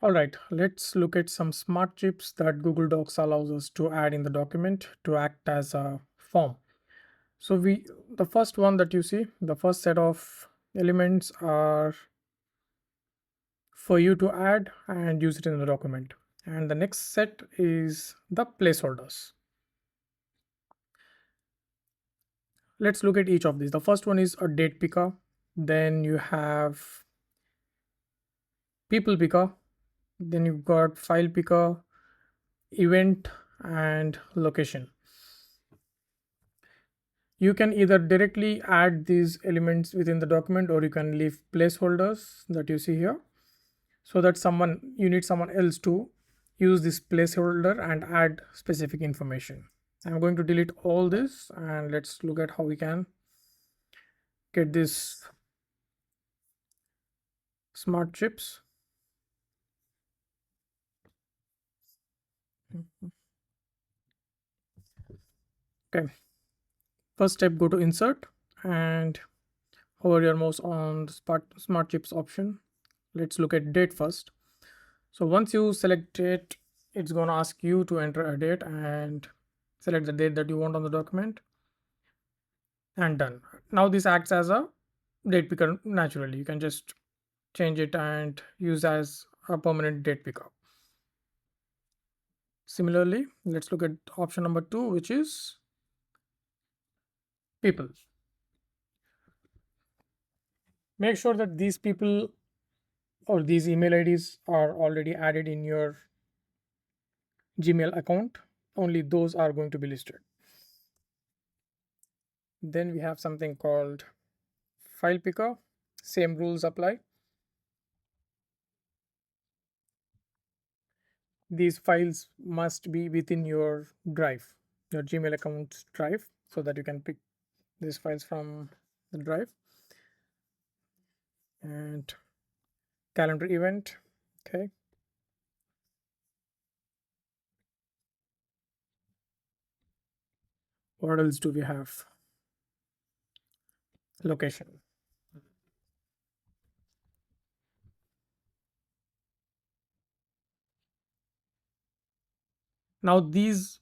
All right, let's look at some smart chips that Google Docs allows us to add in the document to act as a form. So the first one that you see, the first set of elements are for you to add and use it in the document. And the next set is the placeholders. Let's look at each of these. The first one is a date picker. Then you have people picker. Then you've got file picker, event, and location. You can either directly add these elements within the document, or you can leave placeholders that you see here, so that you need someone else to use this placeholder and add specific information. I'm going to delete all this, and let's look at how we can get this smart chips. Okay, first step, go to insert and hover your mouse on the smart chips option. Let's look at date first. So once you select date, it's going to ask you to enter a date and select the date that you want on the document, and done. Now this acts as a date picker naturally. You can just change it and use as a permanent date picker. Similarly, let's look at option number 2, which is people. Make sure that these people or these email IDs are already added in your Gmail account. Only those are going to be listed. Then we have something called file picker. Same rules apply. These files must be within your drive, your Gmail account drive, so that you can pick these files from the drive. And calendar event. Okay. What else do we have? Location. Now these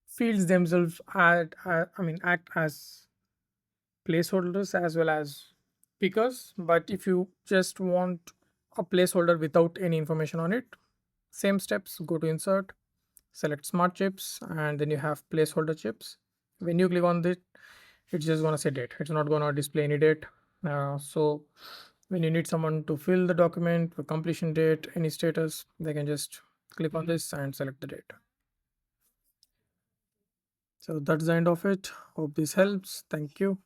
fields themselves act as placeholders as well as pickers. But if you just want a placeholder without any information on it, same steps, go to insert, select smart chips, and then you have placeholder chips. When you click on it, it's just going to say date. It's not going to display any date. So when you need someone to fill the document for completion date, any status, they can just click on this and select the date. So that's the end of it. Hope this helps. Thank you.